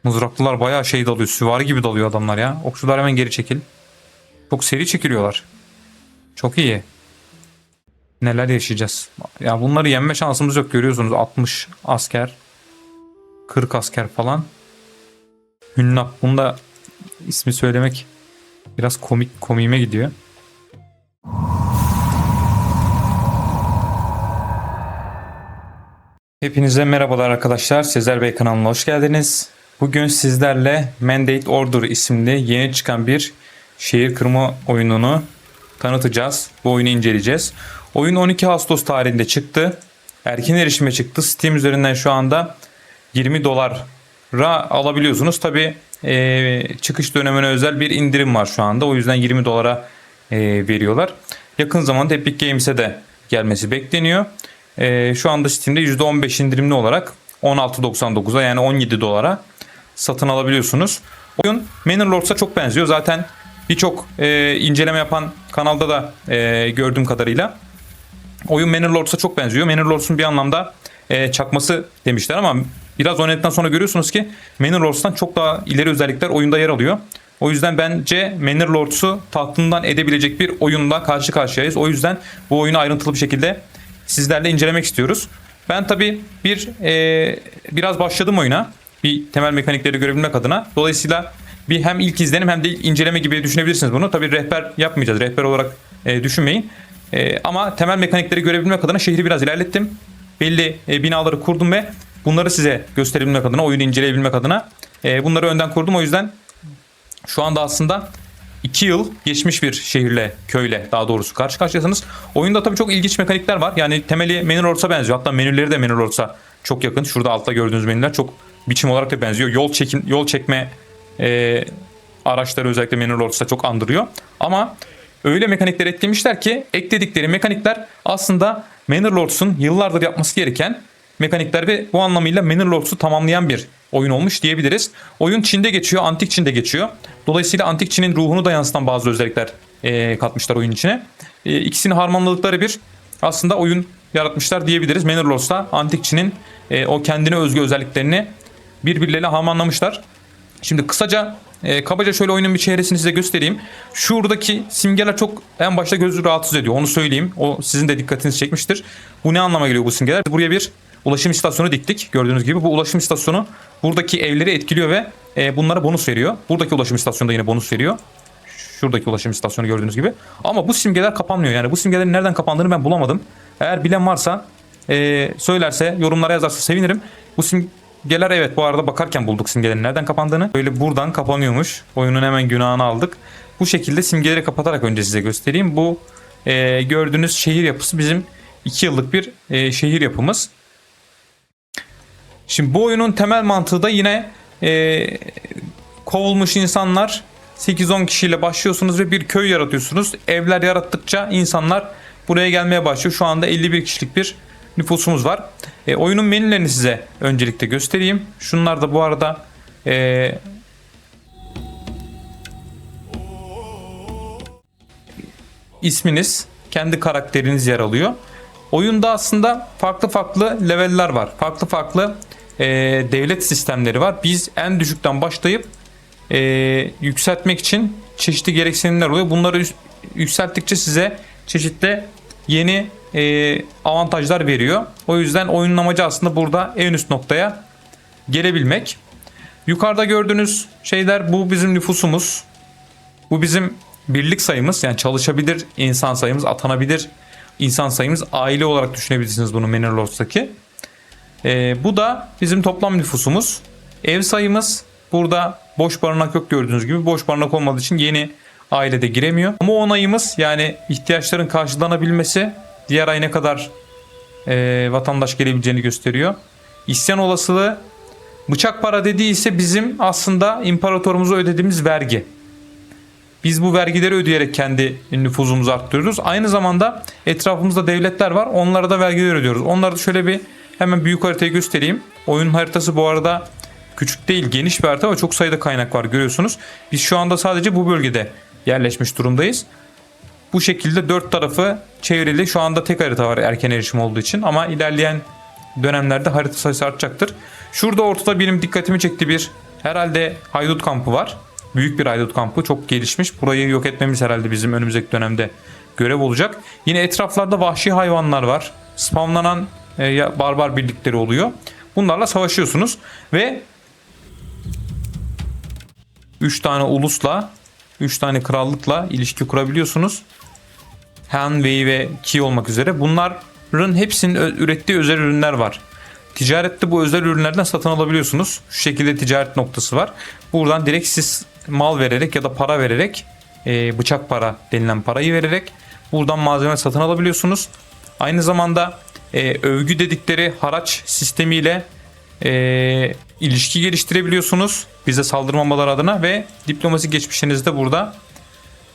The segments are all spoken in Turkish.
Mızraklılar bayağı şey dalıyor. Süvari gibi dalıyor adamlar ya. Okçular hemen geri çekil. Çok seri çekiliyorlar. Çok iyi. Neler yaşayacağız. Ya bunları yenme şansımız yok, görüyorsunuz. 60 asker. 40 asker falan. Hünnap. Bunu da ismi söylemek biraz komiğime gidiyor. Hepinize merhabalar arkadaşlar. Sezer Bey kanalına hoş geldiniz. Bugün sizlerle Mandate Order isimli yeni çıkan bir şehir kırma oyununu tanıtacağız. Bu oyunu inceleyeceğiz. Oyun 12 Ağustos tarihinde çıktı. Erken erişime çıktı. Steam üzerinden şu anda 20 dolara alabiliyorsunuz. Tabi çıkış dönemine özel bir indirim var şu anda. O yüzden 20 dolara veriyorlar. Yakın zamanda Epic Games'e de gelmesi bekleniyor. Şu anda Steam'de %15 indirimli olarak 16.99'a yani 17 dolara satın alabiliyorsunuz. Oyun Manor Lords'a çok benziyor. Zaten birçok inceleme yapan kanalda da gördüğüm kadarıyla oyun Manor Lords'a çok benziyor. Manor Lords'un bir anlamda çakması demişler ama biraz oynadıktan sonra görüyorsunuz ki Manor Lords'tan çok daha ileri özellikler oyunda yer alıyor. O yüzden bence Manor Lords'u tahtından edebilecek bir oyunla karşı karşıyayız. O yüzden bu oyunu ayrıntılı bir şekilde sizlerle incelemek istiyoruz. Ben tabi biraz başladım oyuna. Bir temel mekanikleri görebilmek adına. Dolayısıyla bir hem ilk izlenim hem de inceleme gibi düşünebilirsiniz bunu. Tabi rehber yapmayacağız. Rehber olarak düşünmeyin. Ama temel mekanikleri görebilmek adına şehri biraz ilerlettim. Belli binaları kurdum ve bunları size gösterebilmek adına, oyunu inceleyebilmek adına bunları önden kurdum. O yüzden şu anda aslında 2 yıl geçmiş bir şehirle, köyle daha doğrusu karşı karşıyasınız. Oyunda tabii çok ilginç mekanikler var. Yani temeli Manor Lords'a benziyor. Hatta menüleri de Manor Lords'a çok yakın. Şurada altta gördüğünüz menüler çok biçim olarak da benziyor. Yol çekme araçları özellikle Manor Lords'a çok andırıyor. Ama öyle mekanikler eklemişler ki ekledikleri mekanikler aslında Manor Lords'un yıllardır yapması gereken mekanikler ve bu anlamıyla Manor Lords'u tamamlayan bir oyun olmuş diyebiliriz. Oyun Çin'de geçiyor, Antik Çin'de geçiyor. Dolayısıyla Antik Çin'in ruhunu da yansıtan bazı özellikler katmışlar oyun içine. İkisini harmanladıkları bir aslında oyun yaratmışlar diyebiliriz. Manor Lords'ta Antik Çin'in o kendine özgü özelliklerini birbirleriyle harmanlamışlar. Şimdi kısaca kabaca şöyle oyunun bir çehresini size göstereyim. Şuradaki simgeler çok en başta gözü rahatsız ediyor. Onu söyleyeyim. O sizin de dikkatinizi çekmiştir. Bu ne anlama geliyor bu simgeler? Buraya bir ulaşım istasyonu diktik. Gördüğünüz gibi bu ulaşım istasyonu buradaki evleri etkiliyor ve bunlara bonus veriyor. Buradaki ulaşım istasyonu da yine bonus veriyor. Şuradaki ulaşım istasyonu gördüğünüz gibi. Ama bu simgeler kapanmıyor. Yani bu simgelerin nereden kapandığını ben bulamadım. Eğer bilen varsa söylerse, yorumlara yazarsa sevinirim. Bu simgeler evet bu arada bakarken bulduk simgelerin nereden kapandığını. Böyle buradan kapanıyormuş. Oyunun hemen günahını aldık. Bu şekilde simgeleri kapatarak önce size göstereyim. Bu gördüğünüz şehir yapısı bizim 2 yıllık bir şehir yapımız. Şimdi bu oyunun temel mantığı da yine kovulmuş insanlar, 8-10 kişiyle başlıyorsunuz ve bir köy yaratıyorsunuz. Evler yarattıkça insanlar buraya gelmeye başlıyor. Şu anda 51 kişilik bir nüfusumuz var. Oyunun menülerini size öncelikle göstereyim. Şunlar da bu arada isminiz, kendi karakteriniz yer alıyor. Oyunda aslında farklı farklı leveller var. Farklı farklı devlet sistemleri var. Biz en düşükten başlayıp yükseltmek için çeşitli gereksinimler oluyor. Bunları yükselttikçe size çeşitli yeni avantajlar veriyor. O yüzden oyunun amacı aslında burada en üst noktaya gelebilmek. Yukarıda gördüğünüz şeyler bu bizim nüfusumuz. Bu bizim birlik sayımız, yani çalışabilir insan sayımız, atanabilir insan sayımız, aile olarak düşünebilirsiniz bunu Manor Lords'taki. Bu da bizim toplam nüfusumuz. Ev sayımız, burada boş barınak yok gördüğünüz gibi. Boş barınak olmadığı için yeni ailede giremiyor. Ama onayımız, yani ihtiyaçların karşılanabilmesi, diğer ay ne kadar vatandaş gelebileceğini gösteriyor. İsyan olasılığı, bıçak para dediği ise bizim aslında imparatorumuza ödediğimiz vergi. Biz bu vergileri ödeyerek kendi nüfuzumuzu arttırıyoruz. Aynı zamanda etrafımızda devletler var. Onlara da vergiler ödüyoruz. Onları da şöyle bir hemen büyük haritayı göstereyim. Oyunun haritası bu arada küçük değil, geniş bir harita ve çok sayıda kaynak var, görüyorsunuz. Biz şu anda sadece bu bölgede yerleşmiş durumdayız. Bu şekilde 4 tarafı çevrili. Şu anda tek harita var erken erişim olduğu için. Ama ilerleyen dönemlerde harita sayısı artacaktır. Şurada ortada benim dikkatimi çekti bir Herhalde haydut kampı var. Büyük bir haydut kampı, çok gelişmiş. Burayı yok etmemiz herhalde bizim önümüzdeki dönemde görev olacak. Yine etraflarda vahşi hayvanlar var. Spamlanan barbar birlikleri oluyor. Bunlarla savaşıyorsunuz ve 3 tane ulusla, 3 tane krallıkla ilişki kurabiliyorsunuz. Han, Wei ve Qi olmak üzere. Bunların hepsinin ürettiği özel ürünler var. Ticarette bu özel ürünlerden satın alabiliyorsunuz. Şu şekilde ticaret noktası var. Buradan direkt siz mal vererek ya da para vererek, bıçak para denilen parayı vererek buradan malzeme satın alabiliyorsunuz. Aynı zamanda övgü dedikleri haraç sistemiyle ilişki geliştirebiliyorsunuz. Bize saldırmamaları adına ve diplomasi geçmişinizi de burada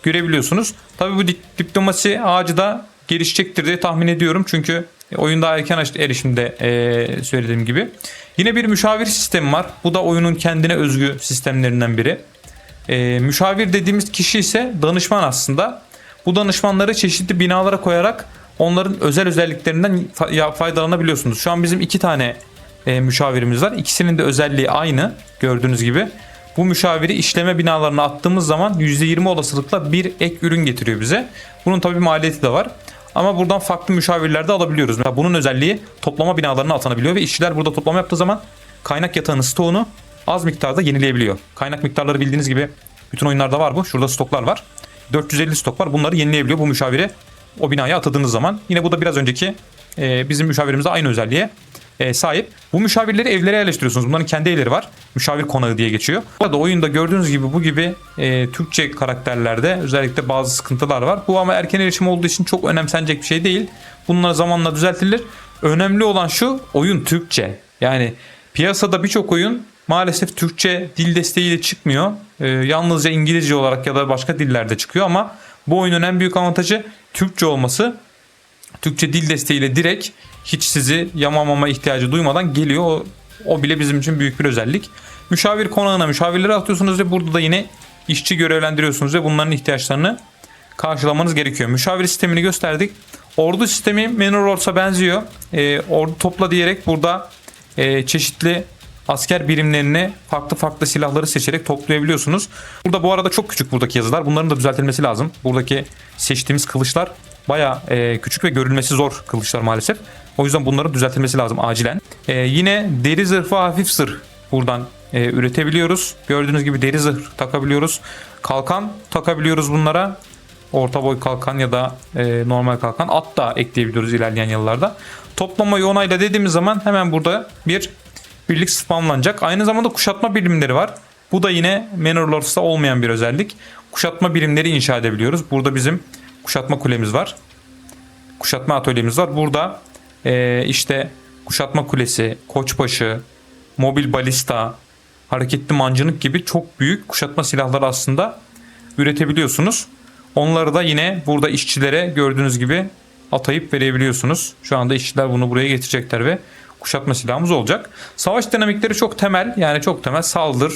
görebiliyorsunuz. Tabii bu diplomasi ağacı da gelişecektir diye tahmin ediyorum. Çünkü oyunda erken erişimde söylediğim gibi. Yine bir müşavir sistemi var. Bu da oyunun kendine özgü sistemlerinden biri. Müşavir dediğimiz kişi ise danışman aslında. Bu danışmanları çeşitli binalara koyarak onların özel özelliklerinden faydalanabiliyorsunuz. Şu an bizim 2 tane müşavirimiz var. İkisinin de özelliği aynı gördüğünüz gibi. Bu müşaviri işleme binalarına attığımız zaman %20 olasılıkla bir ek ürün getiriyor bize. Bunun tabii maliyeti de var. Ama buradan farklı müşavirler de alabiliyoruz. Mesela bunun özelliği toplama binalarına atanabiliyor ve işçiler burada toplama yaptığı zaman kaynak yatağının stoğunu az miktarda yenileyebiliyor. Kaynak miktarları bildiğiniz gibi bütün oyunlarda var bu. Şurada stoklar var. 450 stok var. Bunları yenileyebiliyor bu müşaviri o binaya atadığınız zaman. Yine bu da biraz önceki bizim müşavirimizde aynı özelliğe sahip. Bu müşavirleri evlere yerleştiriyorsunuz. Bunların kendi evleri var. Müşavir konağı diye geçiyor. Burada oyunda gördüğünüz gibi bu gibi Türkçe karakterlerde özellikle bazı sıkıntılar var. Bu ama erken erişim olduğu için çok önemsenecek bir şey değil. Bunlar zamanla düzeltilir. Önemli olan şu, oyun Türkçe. Yani piyasada birçok oyun maalesef Türkçe dil desteğiyle çıkmıyor. Yalnızca İngilizce olarak ya da başka dillerde çıkıyor ama bu oyunun en büyük avantajı Türkçe olması. Türkçe dil desteğiyle direkt hiç sizi yamamama ihtiyacı duymadan geliyor. O bile bizim için büyük bir özellik. Müşavir konağına müşavirleri atıyorsunuz ve burada da yine işçi görevlendiriyorsunuz ve bunların ihtiyaçlarını karşılamanız gerekiyor. Müşavir sistemini gösterdik. Ordu sistemi Manor Lords'a benziyor. Ordu topla diyerek burada çeşitli asker birimlerini farklı silahları seçerek toplayabiliyorsunuz. Burada bu arada çok küçük buradaki yazılar. Bunların da düzeltilmesi lazım. Buradaki seçtiğimiz kılıçlar baya küçük ve görülmesi zor kılıçlar maalesef. O yüzden bunların düzeltilmesi lazım acilen. Yine deri zırh ve hafif zırh buradan üretebiliyoruz. Gördüğünüz gibi deri zırh takabiliyoruz. Kalkan takabiliyoruz bunlara. Orta boy kalkan ya da normal kalkan. At da ekleyebiliyoruz ilerleyen yıllarda. Toplamayı onayla dediğimiz zaman hemen burada bir birlik spamlanacak. Aynı zamanda kuşatma birimleri var. Bu da yine Manor Lords'ta olmayan bir özellik. Kuşatma birimleri inşa edebiliyoruz. Burada bizim kuşatma kulemiz var. Kuşatma atölyemiz var. Burada işte kuşatma kulesi, koçbaşı, mobil balista, hareketli mancınık gibi çok büyük kuşatma silahları aslında üretebiliyorsunuz. Onları da yine burada işçilere gördüğünüz gibi atayıp verebiliyorsunuz. Şu anda işçiler bunu buraya getirecekler ve kuşatma silahımız olacak. Savaş dinamikleri çok temel, yani çok temel saldır,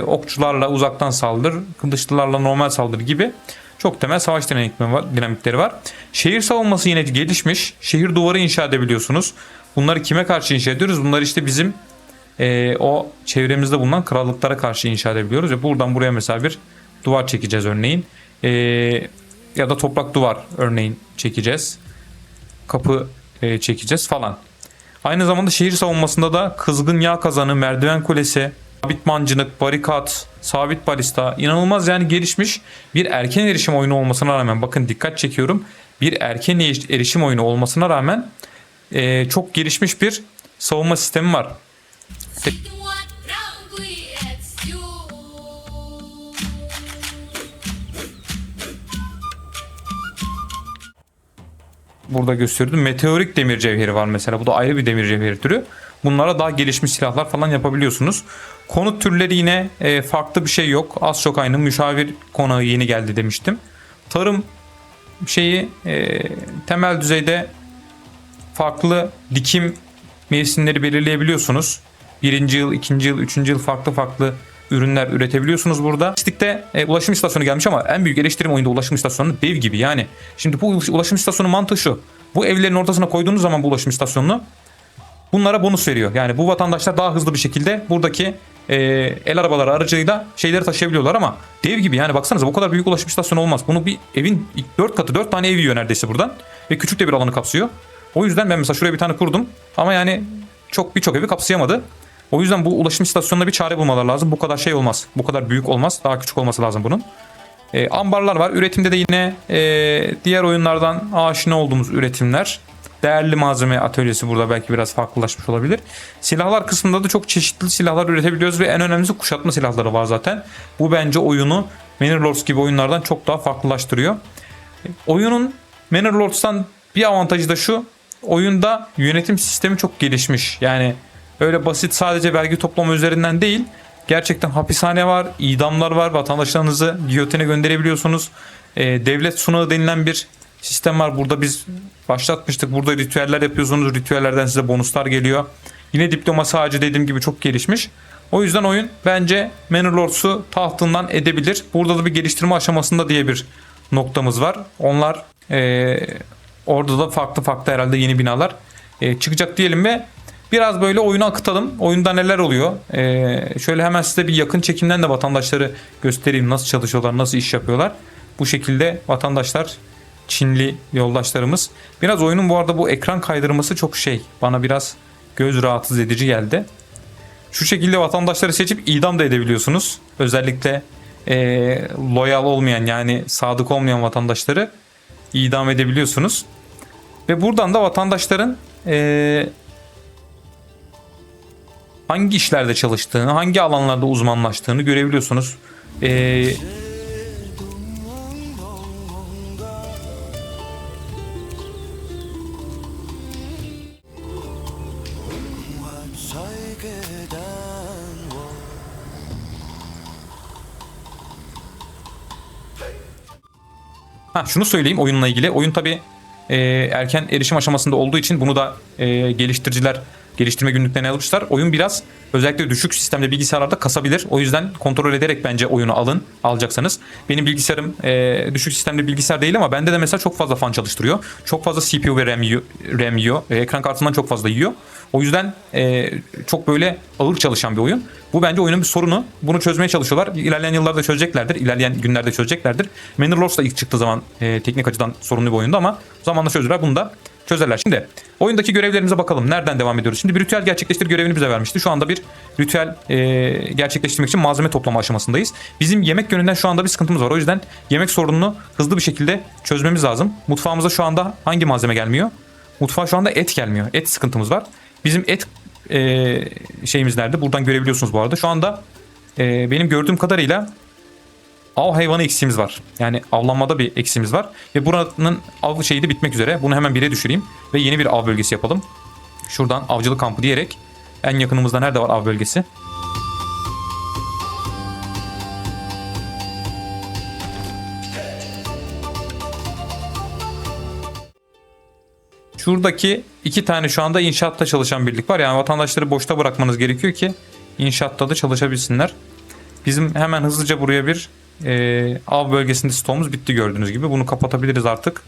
okçularla uzaktan saldır, kılıçlılarla normal saldır gibi çok temel savaş dinamikleri var. Şehir savunması yine gelişmiş. Şehir duvarı inşa edebiliyorsunuz. Bunları kime karşı inşa ediyoruz? Bunları işte bizim o çevremizde bulunan krallıklara karşı inşa edebiliyoruz. Ve buradan buraya mesela bir duvar çekeceğiz örneğin. Ya da toprak duvar örneğin çekeceğiz. Kapı çekeceğiz falan. Aynı zamanda şehir savunmasında da kızgın yağ kazanı, merdiven kulesi, sabit mancınık, barikat, sabit balista, inanılmaz yani gelişmiş bir erken erişim oyunu olmasına rağmen, bakın dikkat çekiyorum, bir erken erişim oyunu olmasına rağmen çok gelişmiş bir savunma sistemi var. Burada gösterdim. Meteorik demir cevheri var mesela. Bu da ayrı bir demir cevheri türü. Bunlara daha gelişmiş silahlar falan yapabiliyorsunuz. Konut türleri yine farklı bir şey yok. Az çok aynı. Müşavir konağı yeni geldi demiştim. Tarım şeyi temel düzeyde farklı dikim mevsimleri belirleyebiliyorsunuz. Birinci yıl, ikinci yıl, üçüncü yıl farklı ürünler üretebiliyorsunuz burada. Lojistikte ulaşım istasyonu gelmiş ama en büyük eleştirim oyunda ulaşım istasyonu dev gibi yani. Şimdi bu ulaşım istasyonu mantığı şu. Bu evlerin ortasına koyduğunuz zaman bu ulaşım istasyonunu bunlara bonus veriyor. Yani bu vatandaşlar daha hızlı bir şekilde buradaki el arabaları aracılığıyla şeyleri taşıyabiliyorlar ama dev gibi yani, baksanıza bu kadar büyük ulaşım istasyonu olmaz. Bunu bir evin 4 katı, 4 tane ev yiyor neredeyse buradan ve küçük de bir alanı kapsıyor. O yüzden ben mesela şuraya bir tane kurdum ama yani birçok evi kapsayamadı. O yüzden bu ulaşım istasyonuna bir çare bulmaları lazım. Bu kadar şey olmaz. Bu kadar büyük olmaz. Daha küçük olması lazım bunun. Ambarlar var. Üretimde de yine diğer oyunlardan aşina olduğumuz üretimler. Değerli malzeme atölyesi burada belki biraz farklılaşmış olabilir. Silahlar kısmında da çok çeşitli silahlar üretebiliyoruz ve en önemlisi kuşatma silahları var zaten. Bu bence oyunu Manor Lords gibi oyunlardan çok daha farklılaştırıyor. Oyunun Manor Lords'tan bir avantajı da şu. Oyunda yönetim sistemi çok gelişmiş. Yani öyle basit sadece vergi toplama üzerinden değil. Gerçekten hapishane var, idamlar var. Vatandaşlarınızı giyotine gönderebiliyorsunuz. Devlet sunağı denilen bir sistem var. Burada biz başlatmıştık. Burada ritüeller yapıyorsunuz. Ritüellerden size bonuslar geliyor. Yine diplomasi ağacı dediğim gibi çok gelişmiş. O yüzden oyun bence Manor Lords'u tahtından edebilir. Burada da bir geliştirme aşamasında diye bir noktamız var. Onlar orada da farklı herhalde yeni binalar çıkacak diyelim ve biraz böyle oyunu akıtalım. Oyunda neler oluyor? Şöyle hemen size bir yakın çekimden de vatandaşları göstereyim. Nasıl çalışıyorlar, nasıl iş yapıyorlar. Bu şekilde vatandaşlar, Çinli yoldaşlarımız. Biraz oyunun bu arada bu ekran kaydırması çok bana biraz göz rahatsız edici geldi. Şu şekilde vatandaşları seçip idam da edebiliyorsunuz. Özellikle loyal olmayan, yani sadık olmayan vatandaşları idam edebiliyorsunuz. Ve buradan da vatandaşların hangi işlerde çalıştığını, hangi alanlarda uzmanlaştığını görebiliyorsunuz. Şunu söyleyeyim oyunla ilgili. Oyun tabi erken erişim aşamasında olduğu için bunu da geliştiriciler geliştirme günlüklerine almışlar. Oyun biraz özellikle düşük sistemde bilgisayarlarda kasabilir. O yüzden kontrol ederek bence oyunu alacaksanız. Benim bilgisayarım düşük sistemde bilgisayar değil ama bende de mesela çok fazla fan çalıştırıyor. Çok fazla CPU ve RAM yiyor. Ekran kartından çok fazla yiyor. O yüzden çok böyle ağır çalışan bir oyun. Bu bence oyunun bir sorunu. Bunu çözmeye çalışıyorlar. İlerleyen yıllarda çözeceklerdir. İlerleyen günlerde çözeceklerdir. Manor Lords da ilk çıktığı zaman teknik açıdan sorunlu bir oyundu ama zamanla çözdüler. Bunu da çözerler. Şimdi oyundaki görevlerimize bakalım. Nereden devam ediyoruz? Şimdi bir ritüel gerçekleştir görevini bize vermişti. Şu anda bir ritüel gerçekleştirmek için malzeme toplama aşamasındayız. Bizim yemek yönünden şu anda bir sıkıntımız var. O yüzden yemek sorununu hızlı bir şekilde çözmemiz lazım. Mutfağımıza şu anda hangi malzeme gelmiyor? Mutfağa şu anda et gelmiyor. Et sıkıntımız var. Bizim et şeyimiz nerede? Buradan görebiliyorsunuz bu arada. Şu anda benim gördüğüm kadarıyla av hayvanı eksiğimiz var. Yani avlanmada bir eksiğimiz var. Ve buranın av şeyi de bitmek üzere. Bunu hemen 1'e düşüreyim. Ve yeni bir av bölgesi yapalım. Şuradan avcılık kampı diyerek en yakınımızda nerede var av bölgesi? Şuradaki 2 tane şu anda inşaatta çalışan birlik var. Yani vatandaşları boşta bırakmanız gerekiyor ki inşaatta da çalışabilsinler. Bizim hemen hızlıca buraya bir av bölgesinde stoğumuz bitti gördüğünüz gibi. Bunu kapatabiliriz artık.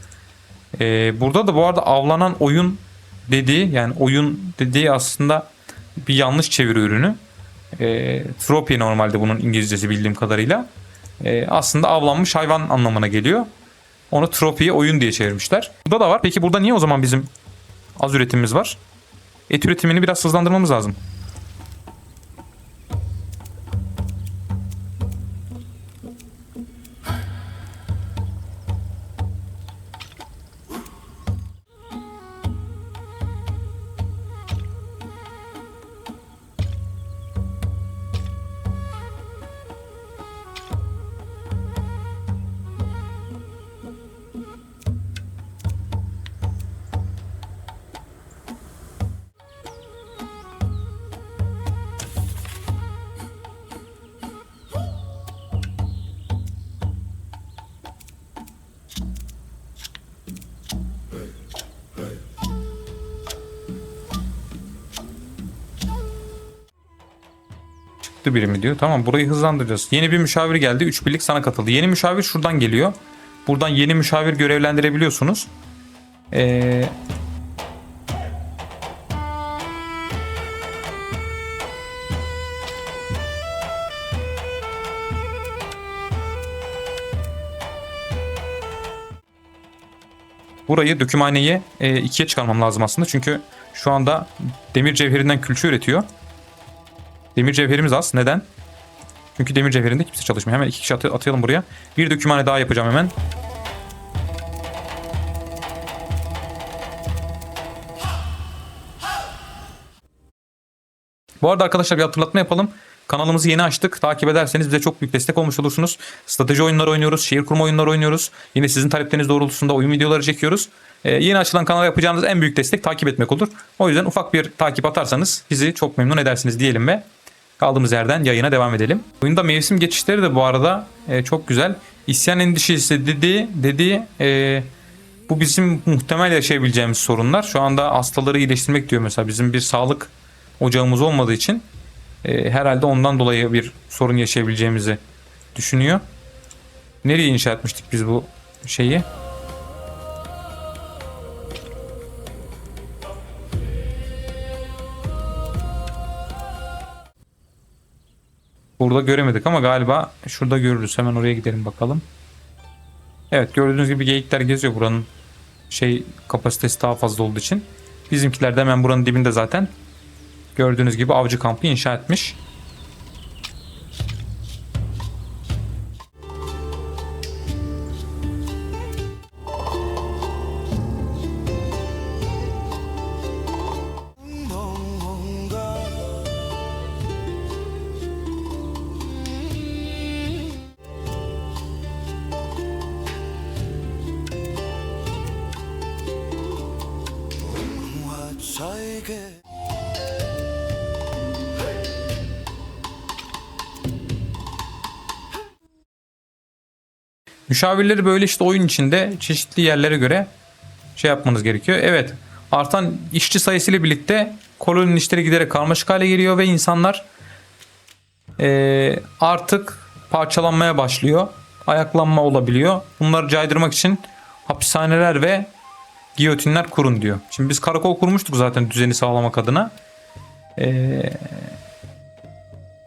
Burada da bu arada avlanan oyun dediği aslında bir yanlış çeviri ürünü. Trophy normalde bunun İngilizcesi bildiğim kadarıyla. Aslında avlanmış hayvan anlamına geliyor. Onu trophy'ye oyun diye çevirmişler. Burada da var. Peki burada niye o zaman bizim az üretimimiz var? Et üretimini biraz hızlandırmamız lazım. Birimi diyor. Tamam, burayı hızlandıracağız. Yeni bir müşavir geldi. 3 birlik sana katıldı. Yeni müşavir şuradan geliyor. Buradan yeni müşavir görevlendirebiliyorsunuz. Burayı dökümhaneyi ikiye çıkarmam lazım aslında. Çünkü şu anda demir cevherinden külçe üretiyor. Demir cevherimiz az. Neden? Çünkü demir cevherinde kimse çalışmıyor. Hemen 2 kişi atayalım buraya. Bir dökümhane daha yapacağım hemen. Bu arada arkadaşlar bir hatırlatma yapalım. Kanalımızı yeni açtık. Takip ederseniz bize çok büyük destek olmuş olursunuz. Strateji oyunları oynuyoruz. Şehir kurma oyunları oynuyoruz. Yine sizin talepleriniz doğrultusunda oyun videoları çekiyoruz. Yeni açılan kanala yapacağınız en büyük destek takip etmek olur. O yüzden ufak bir takip atarsanız bizi çok memnun edersiniz diyelim ve kaldığımız yerden yayına devam edelim. Oyunda mevsim geçişleri de bu arada çok güzel. İsyan endişesi dediği bu bizim muhtemel yaşayabileceğimiz sorunlar. Şu anda hastaları iyileştirmek diyor mesela. Bizim bir sağlık ocağımız olmadığı için herhalde ondan dolayı bir sorun yaşayabileceğimizi düşünüyor. Nereye inşa etmiştik biz bu şeyi? Burada göremedik ama galiba şurada görürüz. Hemen oraya gidelim bakalım. Evet, gördüğünüz gibi geyikler geziyor. Buranın kapasitesi daha fazla olduğu için. Bizimkiler de hemen buranın dibinde zaten. Gördüğünüz gibi avcı kampı inşa etmiş. Müşavirleri böyle işte oyun içinde çeşitli yerlere göre yapmanız gerekiyor. Evet, artan işçi sayısıyla birlikte koloninin işleri giderek karmaşık hale geliyor ve insanlar artık parçalanmaya başlıyor. Ayaklanma olabiliyor. Bunları caydırmak için hapishaneler ve giyotinler kurun diyor. Şimdi biz karakol kurmuştuk zaten düzeni sağlamak adına.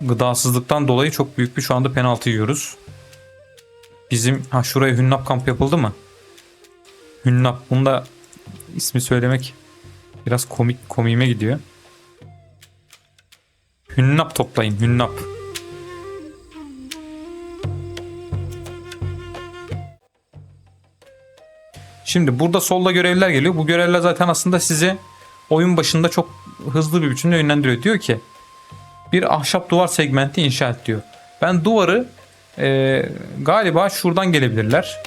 Gıdasızlıktan dolayı çok büyük bir şu anda penaltı yiyoruz. Bizim şuraya Hünnap kamp yapıldı mı? Hünnap. Bunu da ismi söylemek biraz komiğime gidiyor. Hünnap toplayın. Hünnap. Şimdi burada solda görevler geliyor. Bu görevler zaten aslında sizi oyun başında çok hızlı bir biçimde yönlendiriyor. Diyor ki bir ahşap duvar segmenti inşa et diyor. Ben duvarı galiba şuradan gelebilirler.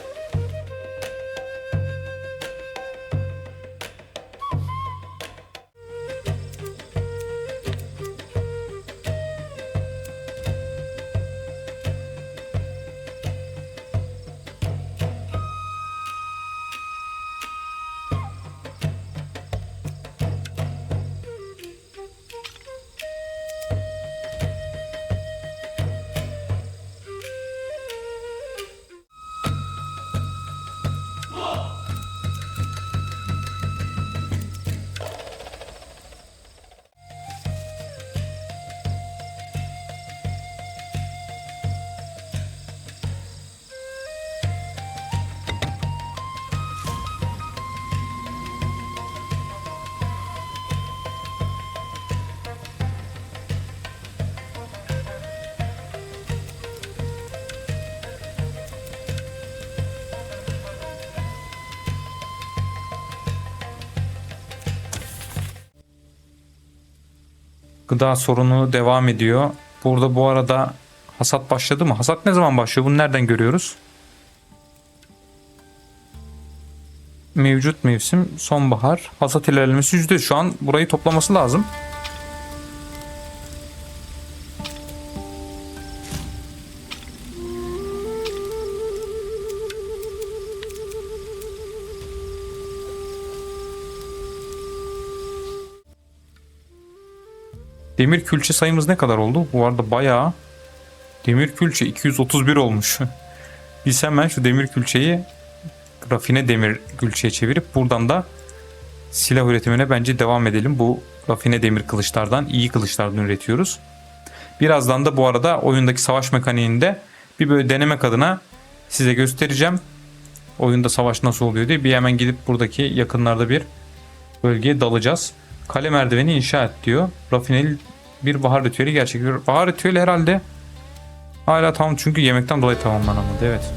Gıda sorunu devam ediyor. Burada bu arada hasat başladı mı? Hasat ne zaman başlıyor? Bunu nereden görüyoruz? Mevcut mevsim sonbahar. Hasat ilerlemesi %100. Şu an burayı toplaması lazım. Demir külçe sayımız ne kadar oldu? Bu arada bayağı demir külçe 231 olmuş. Biz hemen şu demir külçeyi rafine demir külçeye çevirip buradan da silah üretimine bence devam edelim. Bu rafine demir kılıçlardan, iyi kılıçlardan üretiyoruz. Birazdan da bu arada oyundaki savaş mekaniğinde bir böyle denemek adına size göstereceğim. oyunda savaş nasıl oluyor diye bir hemen gidip buradaki yakınlarda bir bölgeye dalacağız. Kale merdiveni inşa et diyor. Rafineli bir bahar ritüeli gerçekleştiriyor. Bahar ritüeli herhalde hala tam, çünkü yemekten dolayı tamamlanamadı. Evet.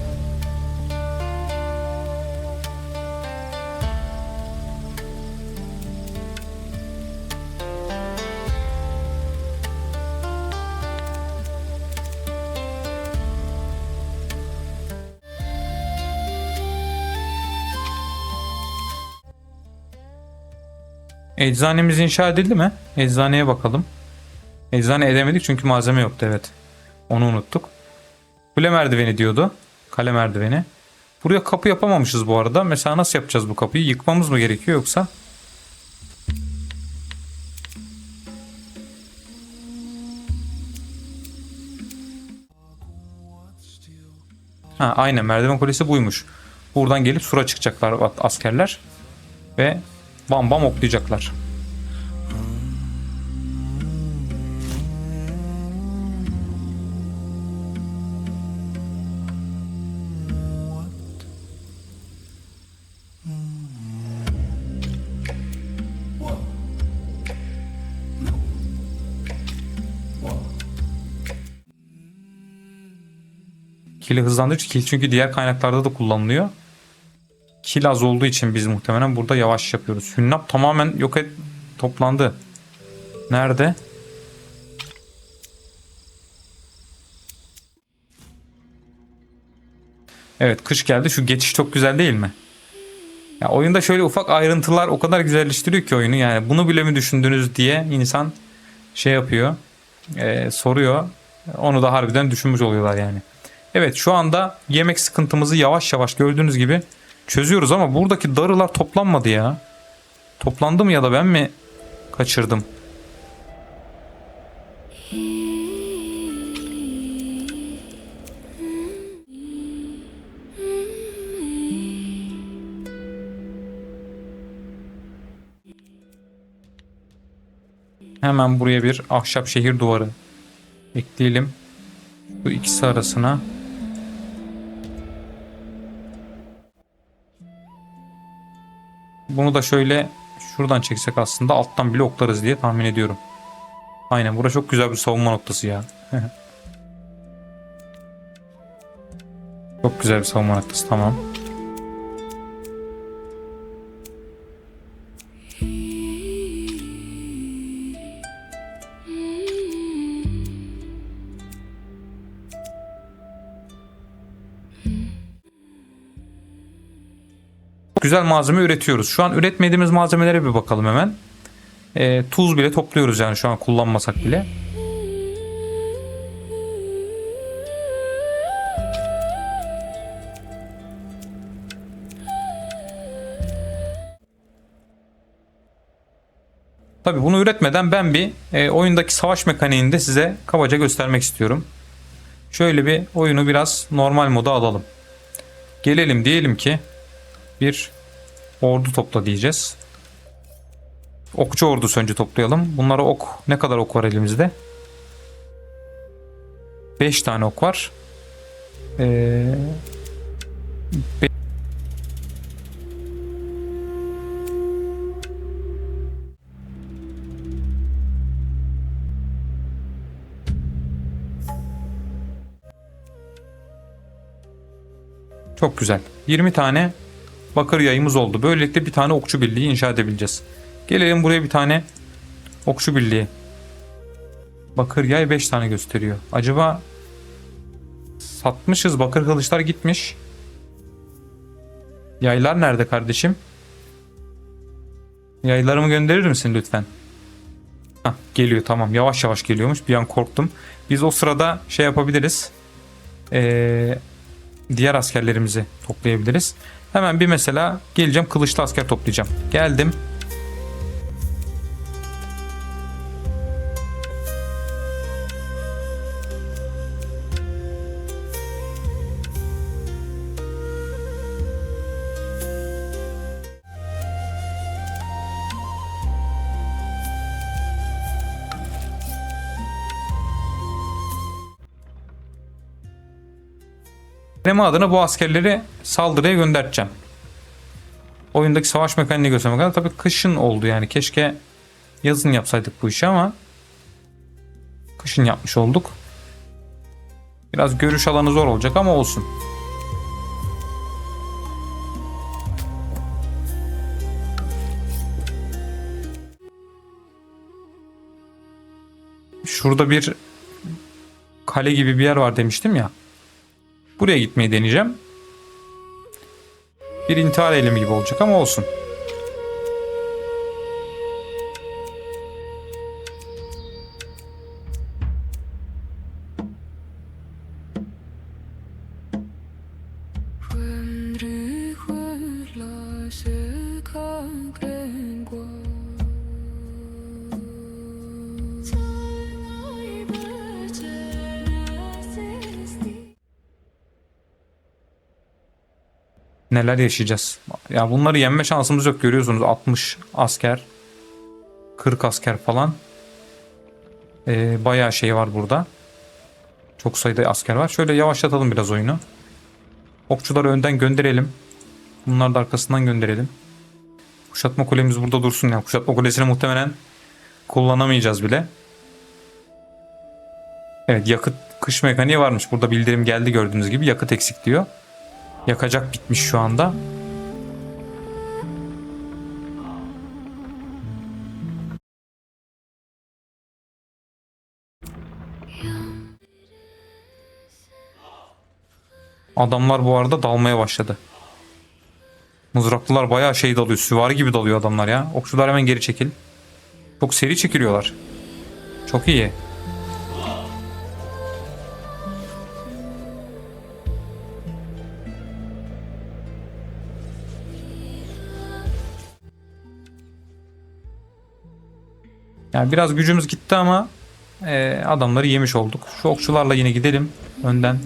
Eczanemiz inşa edildi mi? Eczaneye bakalım. Eczane edemedik çünkü malzeme yoktu, evet. Onu unuttuk. Kule merdiveni diyordu. Kale merdiveni. Buraya kapı yapamamışız bu arada. Mesela nasıl yapacağız bu kapıyı? Yıkmamız mı gerekiyor yoksa? Ha, aynen, merdiven kulesi buymuş. Buradan gelip sura çıkacaklar askerler. Ve bam bam oklayacaklar. Kili hızlandırıcı, kil çünkü diğer kaynaklarda da kullanılıyor. Kil az olduğu için biz muhtemelen burada yavaş yapıyoruz. Hünnap tamamen yok toplandı. Nerede? Evet, kış geldi. Şu geçiş çok güzel değil mi? Ya oyunda şöyle ufak ayrıntılar o kadar güzelleştiriyor ki oyunu. Yani bunu bile mi düşündünüz diye insan şey yapıyor. Soruyor. Onu da harbiden düşünmüş oluyorlar yani. Evet, şu anda yemek sıkıntımızı yavaş yavaş gördüğünüz gibi çözüyoruz ama buradaki darılar toplanmadı ya. Toplandı mı ya da ben mi kaçırdım? Hemen buraya bir ahşap şehir duvarı ekleyelim. Bu ikisi arasına. Bunu da şöyle şuradan çeksek aslında alttan bile oklarız diye tahmin ediyorum. Aynen, burası çok güzel bir savunma noktası ya. Çok güzel bir savunma noktası, tamam. Güzel malzeme üretiyoruz. Şu an üretmediğimiz malzemelere bir bakalım hemen. Tuz bile topluyoruz yani şu an kullanmasak bile. Tabii bunu üretmeden ben bir oyundaki savaş mekaniğini de size kabaca göstermek istiyorum. Şöyle bir oyunu biraz normal moda alalım. Gelelim, diyelim ki bir ordu topla diyeceğiz. Okçu ordusu önce toplayalım. Bunlara ok. Ne kadar ok var elimizde? 5 tane ok var. Ee, Çok güzel. 20 tane bakır yayımız oldu. Böylelikle bir tane okçu birliği inşa edebileceğiz. Gelelim buraya bir tane okçu birliği. Bakır yay 5 tane gösteriyor. Acaba satmışız, bakır kılıçlar gitmiş. Yaylar nerede kardeşim? Yaylarımı gönderir misin lütfen? Hah, geliyor, tamam, yavaş yavaş geliyormuş, bir an korktum. Biz o sırada şey yapabiliriz. Diğer askerlerimizi toplayabiliriz. Hemen bir mesela geleceğim, kılıçlı asker toplayacağım. Geldim. Deneme adına bu askerleri saldırıya göndereceğim. Oyundaki savaş mekaniğini göstermek adına tabii kışın oldu yani. Keşke yazın yapsaydık bu işi ama kışın yapmış olduk. Biraz görüş alanı zor olacak ama olsun. Şurada bir kale gibi bir yer var demiştim ya. Buraya gitmeyi deneyeceğim. Bir intihar eylemi gibi olacak ama olsun. Neler yaşayacağız? Ya bunları yenme şansımız yok, görüyorsunuz. 60 asker, 40 asker falan. Bayağı şey var burada. Çok sayıda asker var. Şöyle yavaşlatalım biraz oyunu. Okçuları önden gönderelim. Bunları da arkasından gönderelim. Kuşatma kulemiz burada dursun ya. Kuşatma kulesini muhtemelen kullanamayacağız bile. Evet, yakıt kış mekaniği varmış. Burada bildirim geldi, gördüğünüz gibi yakıt eksik diyor. Yakacak bitmiş şu anda. Adamlar bu arada dalmaya başladı. Mızraklılar bayağı şey dalıyor. Süvari gibi dalıyor adamlar ya. Okçular hemen geri çekil. Çok seri çekiliyorlar. Çok iyi. Yani biraz gücümüz gitti ama adamları yemiş olduk. Şu okçularla yine gidelim önden.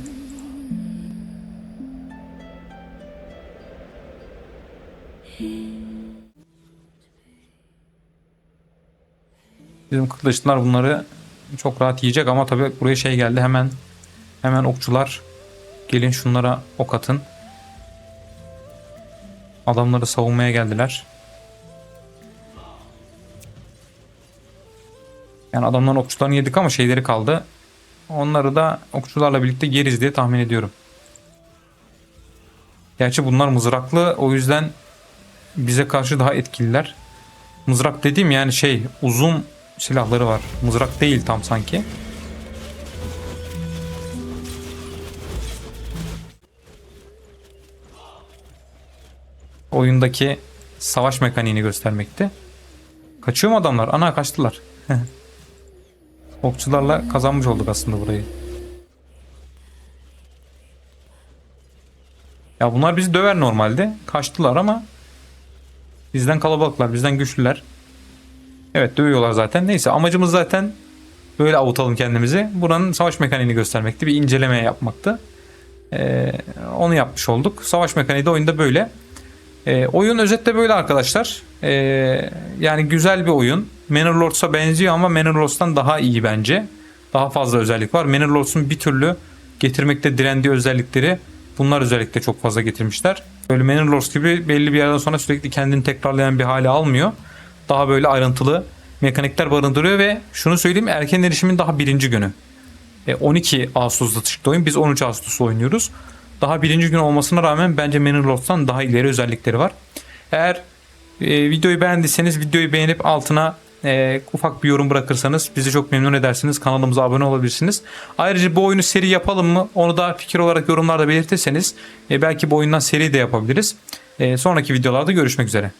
Bizim kılıçlar bunları çok rahat yiyecek ama tabii buraya şey geldi, hemen okçular gelin şunlara ok atın. Adamları savunmaya geldiler. Yani adamların okçularını yedik ama şeyleri kaldı. Onları da okçularla birlikte yeriz diye tahmin ediyorum. Gerçi bunlar mızraklı, o yüzden bize karşı daha etkililer. Mızrak dediğim yani şey, uzun silahları var. Mızrak değil tam sanki. Oyundaki savaş mekaniğini göstermekti. Kaçıyor mu adamlar? Ana, kaçtılar. Okçularla kazanmış olduk aslında burayı. Ya bunlar bizi döver normalde. Kaçtılar ama bizden kalabalıklar, bizden güçlüler. Evet, dövüyorlar zaten. Neyse, amacımız zaten böyle avutalım kendimizi. Buranın savaş mekaniğini göstermekti. Bir inceleme yapmaktı. Onu yapmış olduk. Savaş mekaniği de oyunda böyle. Oyun özetle böyle arkadaşlar. Yani güzel bir oyun. Manor Lords'a benziyor ama Manor Lords'tan daha iyi bence. Daha fazla özellik var. Manor Lords'un bir türlü getirmekte direndiği özellikleri bunlar özellikle çok fazla getirmişler. Böyle Manor Lords gibi belli bir yerden sonra sürekli kendini tekrarlayan bir hale almıyor. Daha böyle ayrıntılı mekanikler barındırıyor ve şunu söyleyeyim, erken erişimin daha birinci günü. 12 Ağustos'ta çıktı oyun. Biz 13 Ağustos'ta oynuyoruz. Daha birinci gün olmasına rağmen bence Manor Lords'tan daha ileri özellikleri var. Eğer videoyu beğendiyseniz videoyu beğenip altına ufak bir yorum bırakırsanız bizi çok memnun edersiniz. Kanalımıza abone olabilirsiniz. Ayrıca bu oyunu seri yapalım mı? Onu da fikir olarak yorumlarda belirtirseniz belki bu oyundan seri de yapabiliriz. Sonraki videolarda görüşmek üzere.